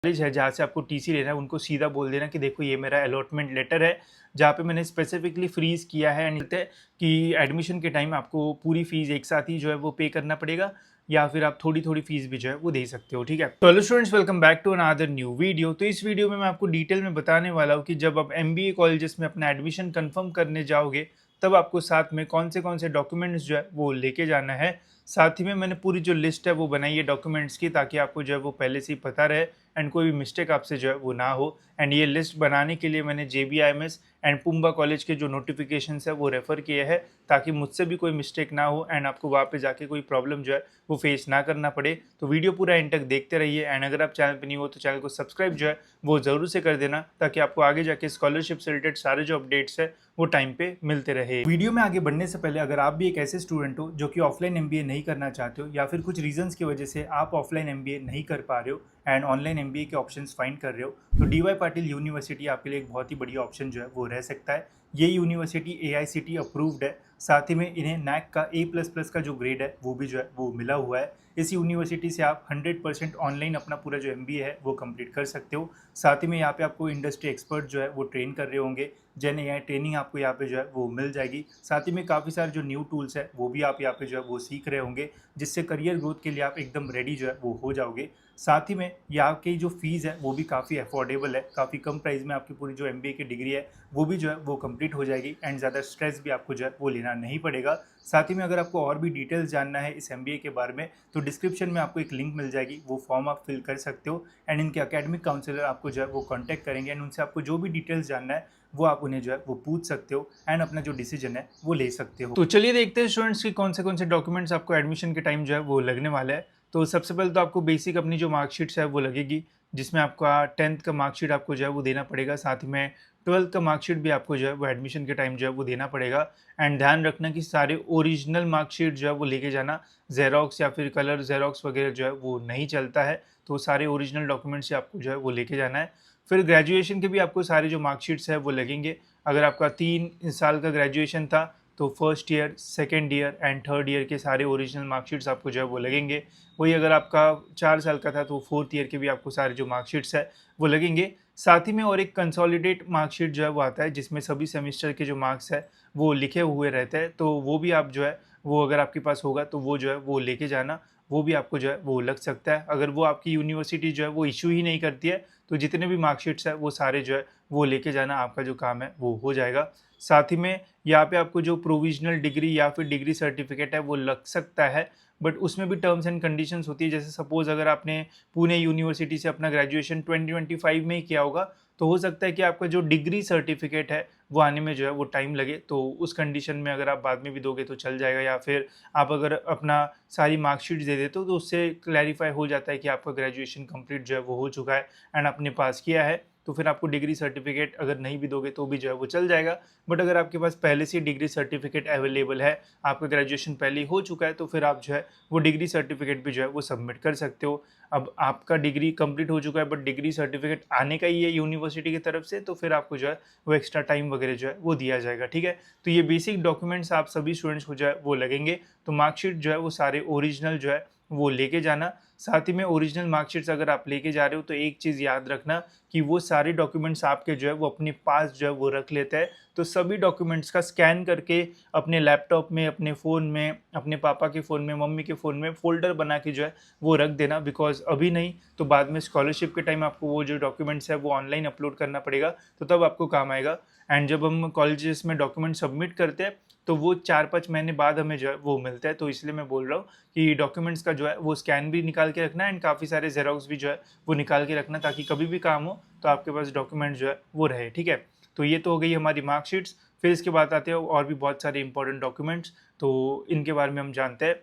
College है जहाँ से आपको टीसी लेना है उनको सीधा बोल देना कि देखो ये मेरा अलॉटमेंट लेटर है जहाँ पे मैंने स्पेसिफिकली फ्रीज किया है एंड कि एडमिशन के टाइम आपको पूरी फीस एक साथ ही जो है वो पे करना पड़ेगा या फिर आप थोड़ी थोड़ी फीस भी जो है वो दे सकते हो। ठीक है, तो hello students, welcome back to another new video. तो इस वीडियो में मैं आपको डिटेल में बताने वाला हूँ कि जब आप एमबीए कॉलेजेस में अपना एडमिशन कंफर्म करने जाओगे तब आपको साथ में कौन से डॉक्यूमेंट्स जो है वो लेके जाना है। साथ ही में मैंने पूरी जो लिस्ट है वो बनाई है डॉक्यूमेंट्स की, ताकि आपको जो है वो पहले से ही पता रहे एंड कोई भी मिस्टेक आपसे जो है वो ना हो। एंड ये लिस्ट बनाने के लिए मैंने JBIMS एंड पुम्बा कॉलेज के जो नोटिफिकेशंस है वो रेफ़र किए हैं, ताकि मुझसे भी कोई मिस्टेक ना हो एंड आपको वहाँ पे जाके कोई प्रॉब्लम जो है वो फेस ना करना पड़े। तो वीडियो पूरा एंड तक देखते रहिए एंड अगर आप चैनल पर नहीं हो तो चैनल को सब्सक्राइब जो है वो ज़रूर से कर देना, ताकि आपको आगे जाके स्कॉलरशिप से रिलेटेड सारे जो अपडेट्स है वो टाइम पे मिलते रहे। वीडियो में आगे बढ़ने से पहले अगर आप भी एक ऐसे स्टूडेंट हो जो कि ऑफलाइन एमबीए नहीं करना चाहते हो या फिर कुछ रीजंस की वजह से आप ऑफलाइन एमबीए नहीं कर पा रहे हो एंड ऑनलाइन एमबीए के ऑप्शंस फाइंड कर रहे हो, तो डीवाई पाटिल यूनिवर्सिटी आपके लिए एक बहुत ही बढ़िया ऑप्शन जो है वो रह सकता है। ये यूनिवर्सिटी AICTE अप्रूव्ड है, साथ ही में इन्हें NAC का A++ का जो ग्रेड है वो भी जो है वो मिला हुआ है। इस यूनिवर्सिटी से आप 100% ऑनलाइन अपना पूरा जो एमबीए है वो कंप्लीट कर सकते हो। साथ ही में यहाँ पे आपको इंडस्ट्री एक्सपर्ट जो है वो ट्रेन कर रहे होंगे, जेन AI ट्रेनिंग आपको यहाँ पे जो है वो मिल जाएगी। साथ ही में काफ़ी सारे जो न्यू टूल्स है वो भी आप यहाँ पे जो है वो सीख रहे होंगे, जिससे करियर ग्रोथ के लिए आप एकदम रेडी जो है वो हो जाओगे। साथ ही में यहाँ की जो फीस है वो भी काफ़ी अफोर्डेबल है, काफ़ी कम प्राइस में आपकी पूरी जो एमबीए की डिग्री है वो भी जो है वो कंप्लीट हो जाएगी एंड ज़्यादा स्ट्रेस भी आपको जो है वो लेना नहीं पड़ेगा। साथ ही में अगर आपको और भी डिटेल्स जानना है इस एमबीए के बारे में तो डिस्क्रिप्शन में आपको एक लिंक मिल जाएगी, वो फॉर्म आप फिल कर सकते हो एंड इनके एकेडमिक काउंसलर आपको जो है वो कॉन्टैक्ट करेंगे एंड उनसे आपको जो भी डिटेल्स जानना है वो आप उन्हें जो है वो पूछ सकते हो एंड अपना जो डिसीजन है वो ले सकते हो। तो चलिए देखते हैं स्टूडेंट्स की कौन से डॉक्यूमेंट्स आपको एडमिशन के टाइम जो है वो लगने वाला है। तो सबसे पहले तो आपको बेसिक अपनी जो मार्कशीट्स है वो लगेगी, जिसमें आपका 10th का मार्कशीट आपको जो है वो देना पड़ेगा। साथ ही में 12th का मार्कशीट भी आपको जो है वो एडमिशन के टाइम जो है वो देना पड़ेगा। एंड ध्यान रखना कि सारे ओरिजिनल मार्कशीट जो है वो लेके जाना, जेरोक्स या फिर कलर जेरोक्स वगैरह जो है वो नहीं चलता है। तो सारे ओरिजिनल डॉक्यूमेंट्स आपको जो है वो लेके जाना है। फिर ग्रेजुएशन के भी आपको सारे जो मार्कशीट्स है वो लगेंगे। अगर आपका 3 साल का ग्रेजुएशन था तो first year, second year and third year के सारे ओरिजिनल मार्कशीट्स आपको जो है वो लगेंगे। वही अगर आपका 4 साल का था तो फोर्थ ईयर के भी आपको सारे जो मार्कशीट्स है वो लगेंगे। साथ ही में और एक कंसोलिडेट मार्कशीट जो है वो आता है, जिसमें सभी सेमेस्टर के जो मार्क्स है वो लिखे हुए रहते हैं। तो वो भी आप जो है वो अगर आपके पास होगा तो वो जो है वो लेके जाना, वो भी आपको जो है वो लग सकता है। अगर वो आपकी यूनिवर्सिटी जो है वो इशू ही नहीं करती है तो जितने भी मार्कशीट्स है वो सारे जो है वो लेके जाना, आपका जो काम है वो हो जाएगा। साथ ही में यहाँ पे आपको जो प्रोविजनल डिग्री या फिर डिग्री सर्टिफिकेट है वो लग सकता है, बट उसमें भी टर्म्स एंड कंडीशंस होती है। जैसे सपोज अगर आपने पुणे यूनिवर्सिटी से अपना ग्रेजुएशन 2025 में ही किया होगा तो हो सकता है कि आपका जो डिग्री सर्टिफिकेट है वो आने में जो है वो टाइम लगे। तो उस कंडीशन में अगर आप बाद में भी दोगे तो चल जाएगा, या फिर आप अगर अपना सारी मार्कशीट दे देते हो तो उससे क्लैरिफाई हो जाता है कि आपका ग्रेजुएशन कंप्लीट जो है वो हो चुका है एंड आपने पास किया है। तो फिर आपको डिग्री सर्टिफिकेट अगर नहीं भी दोगे तो भी जो है वो चल जाएगा। बट अगर आपके पास पहले से डिग्री सर्टिफिकेट अवेलेबल है, आपका ग्रेजुएशन पहले ही हो चुका है, तो फिर आप जो है वो डिग्री सर्टिफिकेट भी जो है वो सबमिट कर सकते हो। अब आपका डिग्री कंप्लीट हो चुका है बट डिग्री सर्टिफिकेट आने का ही है यूनिवर्सिटी की तरफ से, तो फिर आपको जो है वो एक्स्ट्रा टाइम वगैरह जो है वो दिया जाएगा। ठीक है, तो ये बेसिक डॉक्यूमेंट्स आप सभी स्टूडेंट्स को जो है वो लगेंगे। तो मार्कशीट जो है वो सारे ओरिजिनल जो है वो लेके जाना। साथ ही में ओरिजिनल मार्कशीट्स अगर आप लेके जा रहे हो तो एक चीज़ याद रखना कि वो सारे डॉक्यूमेंट्स आपके जो है वो अपने पास जो है वो रख लेते हैं। तो सभी डॉक्यूमेंट्स का स्कैन करके अपने लैपटॉप में, अपने फ़ोन में, अपने पापा के फ़ोन में, मम्मी के फ़ोन में फ़ोल्डर बना के जो है वो रख देना। बिकॉज़ अभी नहीं तो बाद में स्कॉलरशिप के टाइम आपको वो जो डॉक्यूमेंट्स है वो ऑनलाइन अपलोड करना पड़ेगा, तो तब आपको काम आएगा। एंड जब हम कॉलेजेस में डॉक्यूमेंट सबमिट करते हैं तो वो 4-5 महीने बाद हमें जो है वो मिलता है। तो इसलिए मैं बोल रहा हूँ कि डॉक्यूमेंट्स का जो है वो स्कैन भी निकाल के रखना एंड काफ़ी सारे जेरोक्स भी जो है वो निकाल के रखना, ताकि कभी भी काम हो तो आपके पास डॉक्यूमेंट जो है वो रहे। ठीक है, तो ये तो हो गई हमारी मार्कशीट्स। फिर इसके बाद आते हैं और भी बहुत सारे इंपॉर्टेंट डॉक्यूमेंट्स, तो इनके बारे में हम जानते हैं।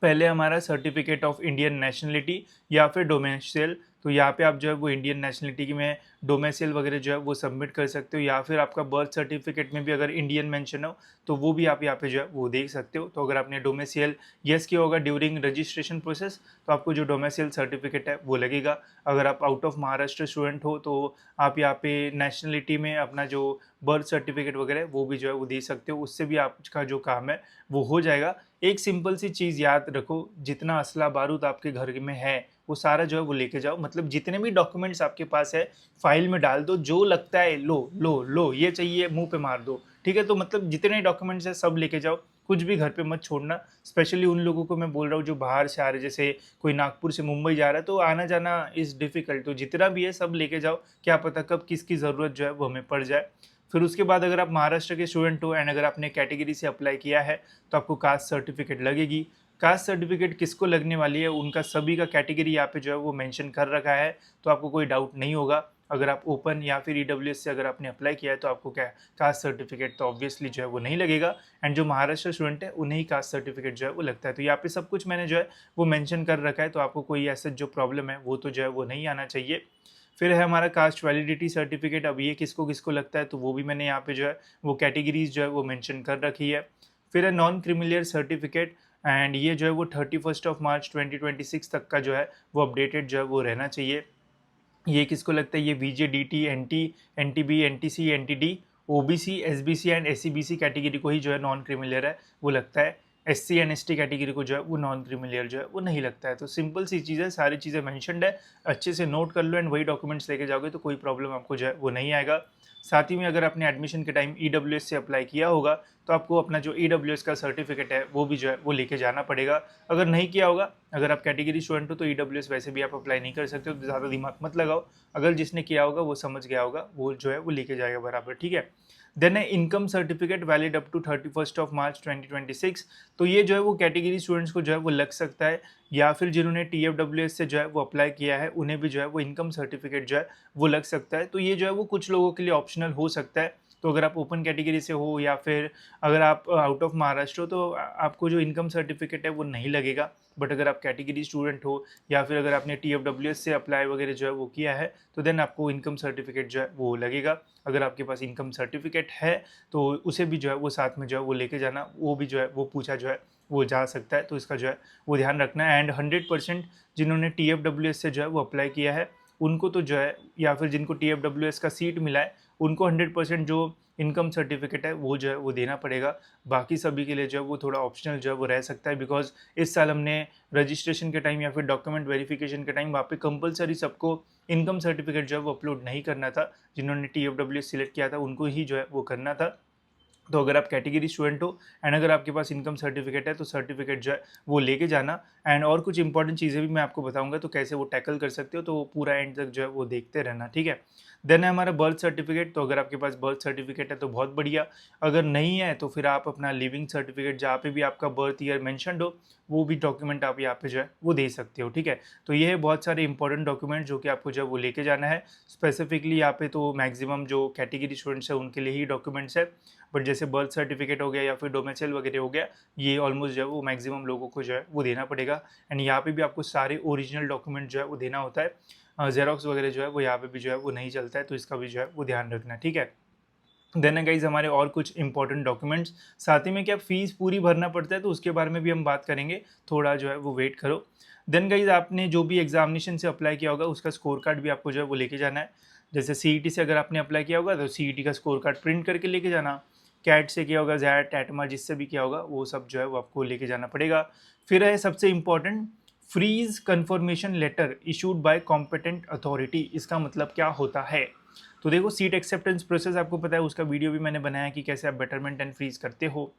पहले हमारा सर्टिफिकेट ऑफ इंडियन नेशनलिटी या फिर डोमेसियल। तो यहाँ पे आप जो है वो इंडियन नेशनलिटी की में डोमेसियल वगैरह जो है वो सबमिट कर सकते हो, या फिर आपका बर्थ सर्टिफिकेट में भी अगर इंडियन मेंशन हो तो वो भी आप यहाँ पे जो है वो देख सकते हो। तो अगर आपने डोमेसियल यस किया होगा ड्यूरिंग रजिस्ट्रेशन प्रोसेस तो आपको जो डोमेसियल सर्टिफिकेट है वो लगेगा। अगर आप आउट ऑफ महाराष्ट्र स्टूडेंट हो तो आप यहाँ पे नेशनलिटी में अपना जो बर्थ सर्टिफिकेट वगैरह है वो भी जो है वो दे सकते हो, उससे भी आपका जो काम है वो हो जाएगा। एक सिंपल सी चीज़ याद रखो, जितना असला बारूद आपके घर में है वो सारा जो है वो लेके जाओ। मतलब जितने भी डॉक्यूमेंट्स आपके पास है फाइल में डाल दो, जो लगता है लो लो लो, ये चाहिए मुंह पे मार दो, ठीक है। तो मतलब जितने डॉक्यूमेंट्स है सब लेके जाओ, कुछ भी घर पे मत छोड़ना। स्पेशली उन लोगों को मैं बोल रहा हूँ जो बाहर से आ रहे, जैसे कोई नागपुर से मुंबई जा रहा है तो आना जाना इज़ डिफ़िकल्ट, तो जितना भी है सब लेके जाओ, क्या पता कब किसकी ज़रूरत जो है वो हमें पड़ जाए। फिर उसके बाद अगर आप महाराष्ट्र के स्टूडेंट हो एंड अगर आपने कैटेगरी से अप्लाई किया है तो आपको कास्ट सर्टिफिकेट लगेगी। कास्ट सर्टिफिकेट किसको लगने वाली है, उनका सभी का कैटेगरी यहाँ पे जो है वो मेंशन कर रखा है, तो आपको कोई डाउट नहीं होगा। अगर आप ओपन या फिर ईडब्ल्यूएस से अगर आपने अप्लाई किया है तो आपको क्या कास्ट सर्टिफिकेट तो ऑब्वियसली जो है वो नहीं लगेगा, एंड जो महाराष्ट्र स्टूडेंट है उन्हें ही कास्ट सर्टिफिकेट जो है वो लगता है। तो यहाँ पे सब कुछ मैंने जो है वो मेंशन कर रखा है, तो आपको कोई ऐसा जो प्रॉब्लम है वो तो जो है वो नहीं आना चाहिए। फिर है हमारा कास्ट वैलिडिटी सर्टिफिकेट, अब ये किसको किसको लगता है तो वो भी मैंने यहाँ पे जो है वो कैटेगरीज जो है वो मेंशन कर रखी है। फिर है नॉन क्रिमिलियर सर्टिफिकेट, एंड ये जो है वो 31 मार्च 2026 तक का जो है वो अपडेटेड जो है वो रहना चाहिए। ये किसको लगता है, ये VJ DT NT NTB NTC NTD OBC SBC and SCBC category को ही जो है नॉन क्रिमिलियर है वो लगता है। एससी एंड एसटी कैटेगरी को जो है वो नॉन क्रिमिलियर जो है वो नहीं लगता है। तो सिंपल सी चीज़ है, सारी चीज़ें मेंशनड है, अच्छे से नोट कर लो एंड वही डॉक्यूमेंट्स लेके जाओगे तो कोई प्रॉब्लम आपको जो है वो नहीं आएगा। साथ ही में अगर आपने एडमिशन के टाइम ईडब्ल्यूएस से अप्लाई किया होगा तो आपको अपना जो ईडब्ल्यूएस का सर्टिफिकेट है वो भी जो है वो लेके जाना पड़ेगा। अगर नहीं किया होगा, अगर आप कैटेगरी स्टूडेंट हो तो ईडब्ल्यूएस वैसे भी आप अप्लाई नहीं कर सकते हो, तो ज़्यादा दिमाग मत लगाओ। अगर जिसने किया होगा वो समझ गया होगा, वो जो है वो लेके जाएगा बराबर, ठीक है। देन है income certificate valid up to 31 March 2026। तो ये जो है वो कैटेगरी स्टूडेंट्स को जो है वो लग सकता है, या फिर जिन्होंने टीएफडब्ल्यूएस से जो है वो अप्लाई किया है उन्हें भी जो है वो इनकम सर्टिफिकेट जो है वो लग सकता है। तो ये जो है वो कुछ लोगों के लिए ऑप्शनल हो सकता है। तो अगर आप ओपन कैटेगरी से हो या फिर अगर आप आउट ऑफ महाराष्ट्र हो तो आपको जो इनकम सर्टिफिकेट है वो नहीं लगेगा। बट अगर आप कैटेगरी स्टूडेंट हो या फिर अगर आपने टीएफडब्ल्यूएस से अप्लाई वगैरह जो है वो किया है तो देन आपको इनकम सर्टिफिकेट जो है वो लगेगा। अगर आपके पास इनकम सर्टिफिकेट है तो उसे भी जो है वो साथ में जो है वो लेके जाना, वो भी जो है वो पूछा जो है वो जा सकता है, तो इसका जो है वो ध्यान रखना है। एंड 100% जिन्होंने टीएफडब्ल्यूएस से जो है वो अप्लाई किया है उनको तो जो है, या फिर जिनको टीएफडब्ल्यूएस का सीट मिला है उनको 100% जो इनकम सर्टिफिकेट है वो जो है वो देना पड़ेगा। बाकी सभी के लिए जो है वो थोड़ा ऑप्शनल जो है वो रह सकता है, बिकॉज इस साल हमने रजिस्ट्रेशन के टाइम या फिर डॉक्यूमेंट वेरिफिकेशन के टाइम वहाँ पे कंपलसरी सबको इनकम सर्टिफिकेट जो है वो अपलोड नहीं करना था। जिन्होंने टीएफडब्ल्यूएस सिलेक्ट किया था उनको ही जो है वो करना था। तो अगर आप कैटेगरी स्टूडेंट हो एंड अगर आपके पास इनकम सर्टिफिकेट है तो सर्टिफिकेट जो है वो लेके जाना। एंड और कुछ इंपॉर्टेंट चीज़ें भी मैं आपको बताऊंगा तो कैसे वो टैकल कर सकते हो, तो पूरा एंड तक जो है वो देखते रहना, ठीक है। देन है हमारा बर्थ सर्टिफिकेट, तो अगर आपके पास बर्थ सर्टिफिकेट है तो बहुत बढ़िया, अगर नहीं है तो फिर आप अपना लिविंग सर्टिफिकेट जहाँ पे भी आपका बर्थ ईयर मैंशनड हो वो भी डॉक्यूमेंट आप यहाँ पे जो है वो दे सकते हो, ठीक है। तो ये है बहुत सारे इंपॉर्टेंट डॉक्यूमेंट जो कि आपको जो है वो लेके जाना है। स्पेसिफिकली यहाँ पे तो मैक्सिमम जो कैटेगरी स्टूडेंट्स है उनके लिए ही डॉक्यूमेंट्स है, बट जैसे बर्थ सर्टिफिकेट हो गया या फिर डोमेसाइल वगैरह हो गया, ये ऑलमोस्ट जो है वो मैक्सिमम लोगों को जो है वो देना पड़ेगा। एंड यहाँ पे भी आपको सारे ओरिजिनल डॉक्यूमेंट जो है वो देना होता है, जेरोक्स वगैरह जो है वो यहाँ पे भी जो है वो नहीं चलता है, तो इसका भी जो है वो ध्यान रखना, ठीक है। देन गाइज हमारे और कुछ इंपॉर्टेंट डॉक्यूमेंट्स, साथ ही में क्या फीस पूरी भरना पड़ता है तो उसके बारे में भी हम बात करेंगे, थोड़ा जो है वो वेट करो। देन गाइज आपने जो भी एग्जामिनेशन से अप्लाई किया होगा उसका स्कोर कार्ड भी आपको जो है वो लेके जाना है। जैसे सीईटी से अगर आपने अप्लाई किया होगा तो सीईटी का स्कोर कार्ड प्रिंट करके लेके जाना। कैट से किया होगा, जैट एटमा जिससे भी किया होगा वो सब जो है वो आपको लेके जाना पड़ेगा। फिर है सबसे important freeze confirmation letter issued by competent authority. इसका मतलब क्या होता है, तो देखो सीट एक्सेप्टेंस प्रोसेस आपको पता है, उसका वीडियो भी मैंने बनाया कि कैसे आप बेटरमेंट एंड फ्रीज करते हो।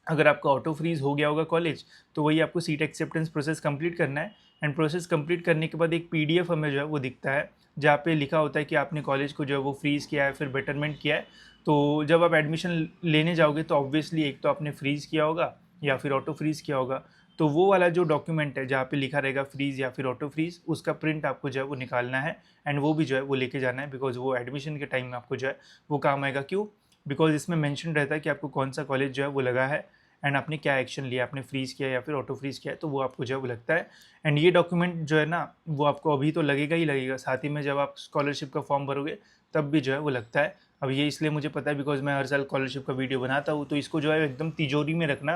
अगर आपका ऑटो फ्रीज हो गया होगा कॉलेज तो वही आपको सीट एक्सेप्टेंस प्रोसेस कंप्लीट करना है। एंड प्रोसेस कंप्लीट करने के बाद एक पीडीएफ हमें जो है वो दिखता है जहाँ पे लिखा होता है कि आपने कॉलेज को जो है वो फ्रीज़ किया है फिर बेटरमेंट किया है। तो जब आप एडमिशन लेने जाओगे तो ऑब्वियसली एक तो आपने फ्रीज़ किया होगा या फिर ऑटो फ्रीज़ किया होगा, तो वो वाला जो डॉक्यूमेंट है जहाँ पे लिखा रहेगा फ्रीज़ या फिर ऑटो फ्रीज़ उसका प्रिंट आपको जो है वो निकालना है एंड वो भी जो है वो लेके जाना है, बिकॉज वो एडमिशन के टाइम में आपको जो है वो काम आएगा। क्यों, बिकॉज इसमें मेंशन रहता है कि आपको कौन सा कॉलेज जो है वो लगा है एंड आपने क्या एक्शन लिया, आपने फ्रीज़ किया या फिर ऑटो फ्रीज़ किया, तो वो आपको जो है वो लगता है। एंड ये डॉक्यूमेंट जो है ना वो आपको अभी तो लगेगा ही लगेगा, साथ ही में जब आप स्कॉलरशिप का फॉर्म भरोगे तब भी जो है वो लगता है। अब ये इसलिए मुझे पता है बिकॉज मैं हर साल स्कॉलरशिप का वीडियो बनाता हूँ, तो इसको जो है एकदम तिजोरी में रखना,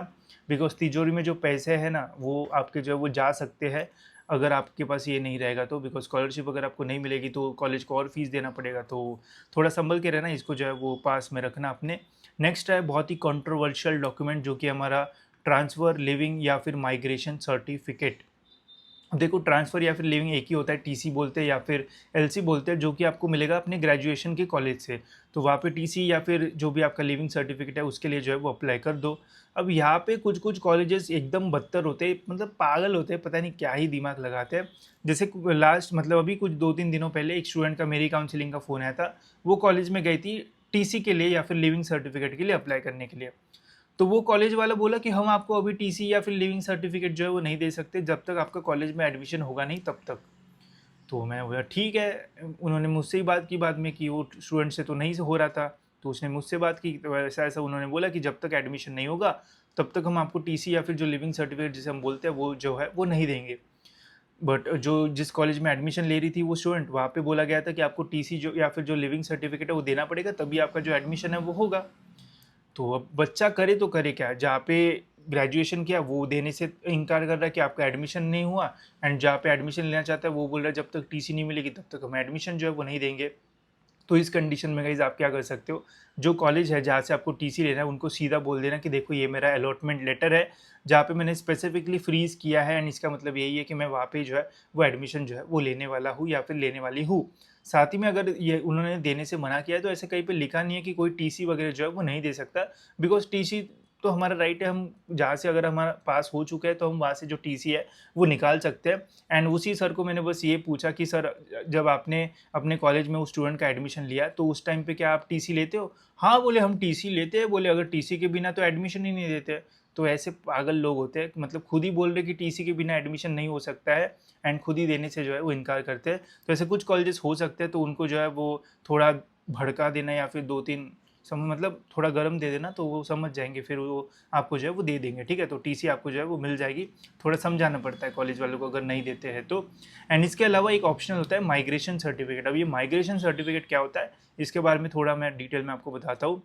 बिकॉज तिजोरी में जो पैसे हैं ना वो आपके जो है वो जा सकते हैं अगर आपके पास ये नहीं रहेगा तो, बिकॉज स्कॉलरशिप अगर आपको नहीं मिलेगी तो कॉलेज को और फीस देना पड़ेगा, तो थोड़ा संभल के रहना, इसको जो है वो पास में रखना अपने। नेक्स्ट है बहुत ही कंट्रोवर्शियल डॉक्यूमेंट जो कि हमारा ट्रांसफ़र लिविंग या फिर माइग्रेशन सर्टिफिकेट। देखो ट्रांसफ़र या फिर लिविंग एक ही होता है, टीसी बोलते हैं या फिर एलसी बोलते हैं, जो कि आपको मिलेगा अपने ग्रेजुएशन के कॉलेज से। तो वहाँ पे टीसी या फिर जो भी आपका लिविंग सर्टिफिकेट है उसके लिए जो है वो अप्लाई कर दो। अब यहाँ पे कुछ-कुछ कॉलेजेस एकदम बदतर होते हैं, मतलब पागल होते हैं, पता नहीं क्या ही दिमाग लगाते हैं। जैसे लास्ट मतलब अभी कुछ 2-3 दिनों पहले एक स्टूडेंट का मेरी काउंसलिंग का फ़ोन आया था। वो कॉलेज में गई थी टीसी के लिए या फिर लिविंग सर्टिफिकेट के लिए अप्लाई करने के लिए। तो वो कॉलेज वाला बोला कि हम आपको अभी टीसी या फिर लिविंग सर्टिफिकेट जो है वो नहीं दे सकते जब तक आपका कॉलेज में एडमिशन होगा नहीं तब तक। तो मैं बोला ठीक है, उन्होंने मुझसे ही बात की बाद में कि वो स्टूडेंट से तो नहीं हो रहा था, तो उसने मुझसे बात की, तो ऐसा-ऐसा उन्होंने बोला कि जब तक एडमिशन नहीं होगा तब तक हम आपको टीसी या फिर जो लिविंग सर्टिफिकेट जिसे हम बोलते हैं वो जो है वो नहीं देंगे। बट जो जिस कॉलेज में एडमिशन ले रही थी वो स्टूडेंट, वहाँ पे बोला गया था कि आपको टीसी जो या फिर जो लिविंग सर्टिफिकेट है वो देना पड़ेगा, तभी आपका जो एडमिशन है वो होगा। तो अब बच्चा करे तो करे क्या? जहाँ पे ग्रेजुएशन किया वो देने से इनकार कर रहा है कि आपका एडमिशन नहीं हुआ, एंड जहाँ पे एडमिशन लेना चाहता है वो बोल रहा है जब तक टीसी नहीं मिलेगी तब तक हम एडमिशन जो है वो नहीं देंगे। तो इस कंडीशन में गाइज़ आप क्या कर सकते हो, जो कॉलेज है जहाँ से आपको टीसी लेना है उनको सीधा बोल देना कि देखो ये मेरा अलॉटमेंट लेटर है, जहाँ पे मैंने स्पेसिफिकली फ्रीज़ किया है, एंड इसका मतलब यही है कि मैं वहाँ पे जो है वो एडमिशन जो है वो लेने वाला हूँ या फिर लेने वाली हूँ। साथ ही में अगर ये उन्होंने देने से मना किया है तो ऐसे कहीं पे लिखा नहीं है कि कोई टीसी वगैरह जो है वो नहीं दे सकता, बिकॉज़ टीसी तो हमारा राइट है, हम जहाँ से अगर हमारा पास हो चुका है तो हम वहाँ से जो टीसी है वो निकाल सकते हैं। एंड उसी सर को मैंने बस ये पूछा कि सर जब आपने अपने कॉलेज में उस स्टूडेंट का एडमिशन लिया तो उस टाइम पे क्या आप टीसी लेते हो? हाँ, बोले हम टीसी लेते हैं, बोले अगर टीसी के बिना तो एडमिशन ही नहीं देते। तो ऐसे पागल लोग होते हैं, मतलब खुद ही बोल रहे कि टीसी के बिना एडमिशन नहीं हो सकता है, एंड खुद ही देने से जो है वो इनकार करते हैं। तो ऐसे कुछ कॉलेजेस हो सकते हैं, तो उनको जो है वो थोड़ा भड़का देना या फिर 2-3 मतलब थोड़ा गरम दे देना, तो वो समझ जाएँगे, फिर वो आपको जो है वो दे देंगे, ठीक है? तो टीसी आपको जो है वो मिल जाएगी। थोड़ा समझाना पड़ता है कॉलेज वालों को अगर नहीं देते हैं तो। एंड इसके अलावा एक ऑप्शनल होता है माइग्रेशन सर्टिफिकेट। अब ये माइग्रेशन सर्टिफिकेट क्या होता है, इसके बारे में थोड़ा मैं डिटेल में आपको बताता हूँ।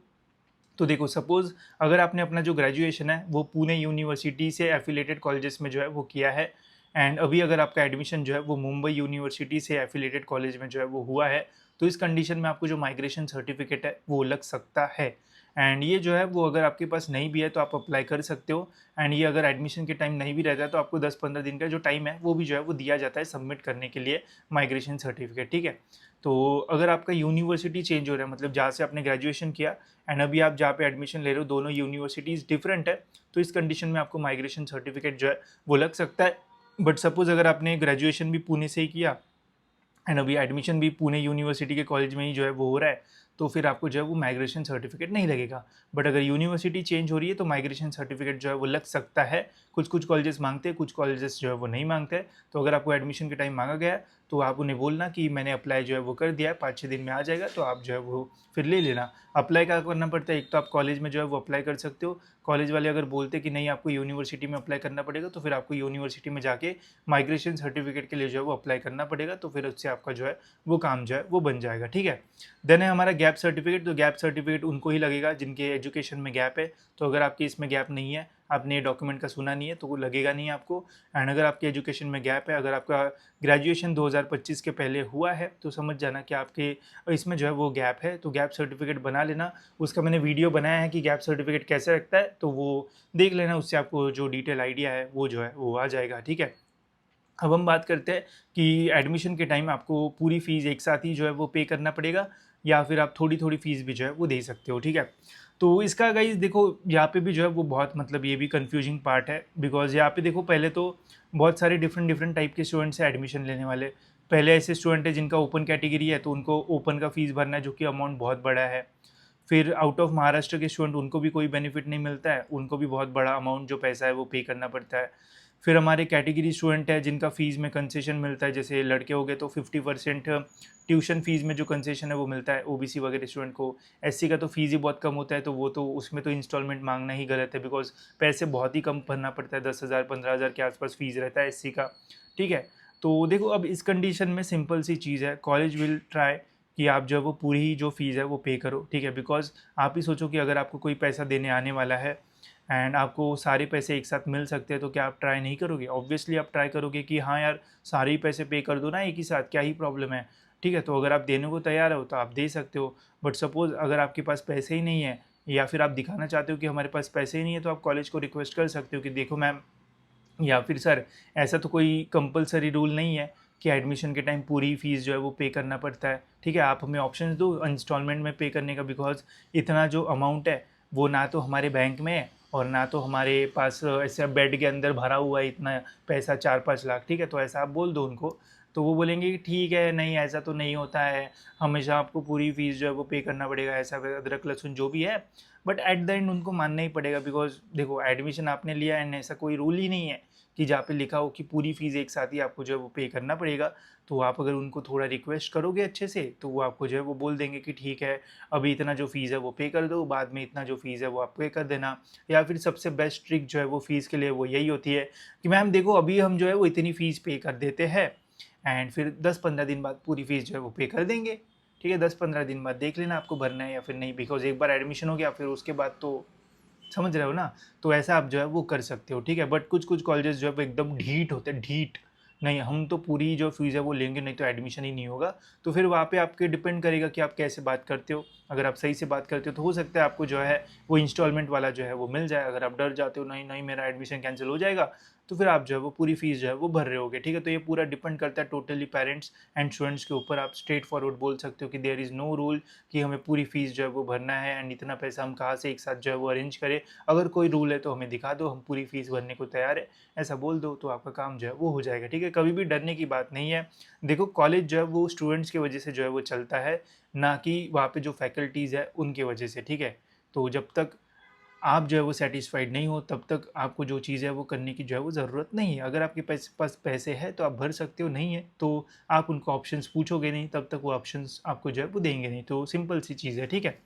तो देखो सपोज़ अगर आपने अपना जो ग्रेजुएशन है वो पुणे यूनिवर्सिटी से एफिलिएटेड कॉलेजेस में जो है वो किया है, एंड अभी अगर आपका एडमिशन जो है वो मुंबई यूनिवर्सिटी से एफिलिएटेड कॉलेज में जो है वो हुआ है, तो इस कंडीशन में आपको जो माइग्रेशन सर्टिफिकेट है वो लग सकता है। एंड ये जो है वो अगर आपके पास नहीं भी है तो आप अप्लाई कर सकते हो, एंड ये अगर एडमिशन के टाइम नहीं भी रहता है तो आपको 10-15 दिन का जो टाइम है वो भी जो है वो दिया जाता है सबमिट करने के लिए माइग्रेशन सर्टिफिकेट, ठीक है? तो अगर आपका यूनिवर्सिटी चेंज हो रहा है, मतलब जहाँ से आपने ग्रेजुएशन किया एंड अभी आप जहाँ पे एडमिशन ले रहे हो दोनों यूनिवर्सिटीज़ डिफरेंट है, तो इस कंडीशन में आपको माइग्रेशन सर्टिफिकेट जो है वो लग सकता है। बट सपोज़ अगर आपने ग्रेजुएशन भी पुणे से ही किया एंड अभी एडमिशन भी पुणे यूनिवर्सिटी के कॉलेज में ही जो है वो हो रहा है, तो फिर आपको जो है वो माइग्रेशन सर्टिफिकेट नहीं लगेगा। बट अगर यूनिवर्सिटी चेंज हो रही है तो माइग्रेशन सर्टिफिकेट जो है वो लग सकता है। कुछ कुछ कॉलेजेस मांगते हैं, कुछ कॉलेजेस जो है वो नहीं मांगते हैं। तो अगर आपको एडमिशन के टाइम मांगा गया है तो आप उन्हें बोलना कि मैंने अप्लाई जो है वो कर दिया है, 5-6 दिन में आ जाएगा, तो आप जो है वो फिर ले लेना। अप्लाई क्या करना पड़ता है, एक तो आप कॉलेज में जो है वो अप्लाई कर सकते हो। कॉलेज वाले अगर बोलते हैं कि नहीं आपको यूनिवर्सिटी में अप्लाई करना पड़ेगा, तो फिर आपको यूनिवर्सिटी में जाके माइग्रेशन सर्टिफिकेट के लिए जो है वो अप्लाई करना पड़ेगा, तो फिर उससे आपका जो है वो काम जो है वो बन जाएगा, ठीक है? देन है हमारा गैप सर्टिफिकेट। तो गैप सर्टिफिकेट उनको ही लगेगा जिनके एजुकेशन में गैप है। तो अगर आपके इसमें गैप नहीं है, आपने ये डॉक्यूमेंट का सुना नहीं है, तो वो लगेगा नहीं आपको। एंड अगर आपके एजुकेशन में गैप है, अगर आपका ग्रेजुएशन 2025 के पहले हुआ है तो समझ जाना कि आपके इसमें जो है वो गैप है, तो गैप सर्टिफिकेट बना लेना। उसका मैंने वीडियो बनाया है कि गैप सर्टिफिकेट कैसे रखता है, तो वो देख लेना, उससे आपको जो डिटेल आइडिया है वो जो है वो आ जाएगा, ठीक है? अब हम बात करते हैं कि एडमिशन के टाइम आपको पूरी फ़ीस एक साथ ही जो है वो पे करना पड़ेगा, या फिर आप थोड़ी-थोड़ी फ़ीस भी जो है वो दे सकते हो, ठीक है? तो इसका गाइज़ देखो यहाँ पे भी जो है वो बहुत, मतलब ये भी कन्फ्यूजिंग पार्ट है, बिकॉज़ यहाँ पे देखो पहले तो बहुत सारे डिफरेंट टाइप के स्टूडेंट्स हैं एडमिशन लेने वाले। पहले ऐसे स्टूडेंट हैं जिनका ओपन कैटेगरी है, तो उनको ओपन का फ़ीस भरना है जो कि अमाउंट बहुत बड़ा है। फिर आउट ऑफ महाराष्ट्र के स्टूडेंट, उनको भी कोई बेनिफिट नहीं मिलता है, उनको भी बहुत बड़ा अमाउंट जो पैसा है वो पे करना पड़ता है। फिर हमारे कैटेगरी स्टूडेंट है जिनका फ़ीस में कंसेशन मिलता है, जैसे लड़के हो गए तो 50% ट्यूशन फ़ीस में जो कंसेशन है वो मिलता है ओबीसी वगैरह स्टूडेंट को। एससी का तो फ़ीस ही बहुत कम होता है, तो वो तो उसमें तो इंस्टॉलमेंट मांगना ही गलत है, बिकॉज पैसे बहुत ही कम भरना पड़ता है, 10,000 15,000 के आसपास फ़ीस रहता है एससी का, ठीक है? तो देखो अब इस कंडीशन में सिंपल सी चीज़ है, कॉलेज विल ट्राई कि आप जो है वो पूरी ही जो फ़ीस है वो पे करो, ठीक है? बिकॉज़ आप ही सोचो कि अगर आपको कोई पैसा देने आने वाला है एंड आपको सारे पैसे एक साथ मिल सकते हैं, तो क्या आप ट्राई नहीं करोगे? ऑब्वियसली आप ट्राई करोगे कि हाँ यार, सारे ही पैसे पे कर दो ना एक ही साथ, क्या ही प्रॉब्लम है, ठीक है? तो अगर आप देने को तैयार हो तो आप दे सकते हो। बट सपोज़ अगर आपके पास पैसे ही नहीं है, या फिर आप दिखाना चाहते हो कि हमारे पास पैसे ही नहीं है, तो आप कॉलेज को रिक्वेस्ट कर सकते हो कि देखो मैम, या फिर सर ऐसा तो कोई कंपलसरी रूल नहीं है कि एडमिशन के टाइम पूरी फ़ीस जो है वो पे करना पड़ता है, ठीक है, आप हमें ऑप्शंस दो इंस्टॉलमेंट में पे करने का, बिकॉज इतना जो अमाउंट है वो ना तो हमारे बैंक में है और ना तो हमारे पास ऐसे बेड के अंदर भरा हुआ है इतना पैसा 4-5 लाख, ठीक है, तो ऐसा आप बोल दो उनको, तो वो बोलेंगे कि ठीक है, नहीं ऐसा तो नहीं होता है, हमेशा आपको पूरी फ़ीस जो है वो पे करना पड़ेगा, ऐसा अदरक लहसुन जो भी है, बट एट द एंड उनको मानना ही पड़ेगा, बिकॉज देखो एडमिशन आपने लिया एंड ऐसा कोई रूल ही नहीं है कि जहाँ पे लिखा हो कि पूरी फ़ीस एक साथ ही आपको जो है वो पे करना पड़ेगा। तो आप अगर उनको थोड़ा रिक्वेस्ट करोगे अच्छे से तो वो आपको जो है वो बोल देंगे कि ठीक है, अभी इतना जो फ़ीस है वो पे कर दो, बाद में इतना जो फ़ीस है वो आप पे कर देना। या फिर सबसे बेस्ट ट्रिक जो है वो फ़ीस के लिए वो यही होती है कि मैम देखो अभी हम जो है वो इतनी फ़ीस पे कर देते हैं एंड फिर 10-15 दिन बाद पूरी फ़ीस जो है वो पे कर देंगे। ठीक है, 10-15 दिन बाद देख लेना आपको भरना है या फिर नहीं, बिकॉज़ एक बार एडमिशन हो गया फिर उसके बाद तो समझ रहे हो ना? तो ऐसा आप जो है वो कर सकते हो, ठीक है? बट कुछ-कुछ कॉलेजेस जो है वो एकदम ढीठ होते हैं, ढीठ। नहीं, हम तो पूरी जो फ़ीस है वो लेंगे, नहीं तो एडमिशन ही नहीं होगा। तो फिर वहाँ पे आपके डिपेंड करेगा कि आप कैसे बात करते हो। अगर आप सही से बात करते हो तो हो सकता है आपको जो है वो इंस्टॉलमेंट वाला जो है वो मिल जाए। अगर आप डर जाते हो नहीं, नहीं मेरा एडमिशन कैंसल हो जाएगा, तो फिर आप जो है वो पूरी फ़ीस जो है वो भर रहे होगे, ठीक है? तो ये पूरा डिपेंड करता है टोटली पेरेंट्स एंड स्टूडेंट्स के ऊपर। आप स्ट्रेट फॉरवर्ड बोल सकते हो कि देयर इज़ नो रूल कि हमें पूरी फ़ीस जो है वो भरना है एंड इतना पैसा हम कहाँ से एक साथ जो है वो अरेंज करें। अगर कोई रूल है तो हमें दिखा दो, हम पूरी फ़ीस भरने को तैयार है, ऐसा बोल दो तो आपका काम जो है वो हो जाएगा, ठीक है? कभी भी डरने की बात नहीं है। देखो कॉलेज जो है वो स्टूडेंट्स की वजह से जो है वो चलता है, ना कि वहाँ पे जो फैकल्टीज़ है उनकी वजह से, ठीक है? तो जब तक आप जो है वो सैटिस्फाइड नहीं हो तब तक आपको जो चीज़ है वो करने की जो है वो ज़रूरत नहीं है। अगर आपके पास पैसे हैं तो आप भर सकते हो, नहीं है तो आप उनको ऑप्शंस पूछोगे नहीं, तब तक वो ऑप्शंस आपको जो है वो देंगे नहीं। तो सिंपल सी चीज़ है, ठीक है?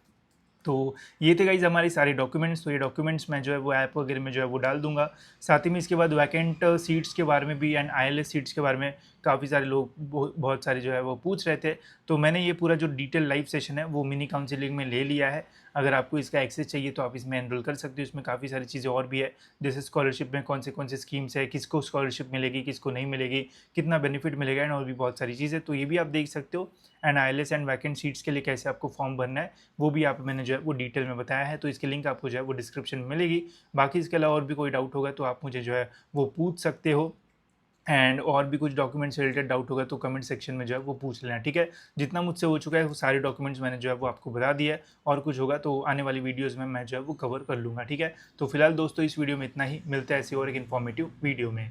तो ये थे गाइज़ हमारे सारे डॉक्यूमेंट्स। तो ये डॉक्यूमेंट्स मैं जो है वो ऐप वगैरह में जो है वो डाल दूँगा। साथ ही में इसके बाद वैकेंट सीट्स के बारे में भी एंड आईएलएस सीट्स के बारे में काफ़ी सारे लोग बहुत सारे जो है वो पूछ रहे थे। तो मैंने ये पूरा जो डिटेल लाइव सेशन है वो मिनी काउंसलिंग में ले लिया है। अगर आपको इसका एक्सेस चाहिए तो आप इसमें एनरोल कर सकते हो। इसमें काफ़ी सारी चीज़ें और भी है, जैसे स्कॉलरशिप में कौन से स्कीम्स है, किसको स्कॉलरशिप मिलेगी, किसको नहीं मिलेगी, कितना बेनिफिट मिलेगा एंड और भी बहुत सारी चीज़ें। तो ये भी आप देख सकते हो and ILS and vacant seats के लिए कैसे आपको फॉर्म भरना है वो भी आप मैंने जो है वो डिटेल में बताया है। तो इसकी लिंक आपको जो है वो डिस्क्रिप्शन में मिलेगी। बाकी इसके अलावा और भी कोई डाउट होगा तो आप मुझे जो है वो पूछ सकते हो एंड और भी कुछ डॉक्यूमेंट्स से रिलेटेड डाउट होगा तो कमेंट सेक्शन में जो है वो पूछ लेना, ठीक है? जितना मुझसे हो चुका है वो सारे डॉक्यूमेंट्स मैंने जो है वो आपको बता दिया है, और कुछ होगा तो आने वाली वीडियोज़ में मैं जो है वो कवर कर लूँगा, ठीक है? तो फिलहाल दोस्तों इस वीडियो में इतना ही, मिलता है ऐसी और एक इन्फॉर्मेटिव वीडियो में।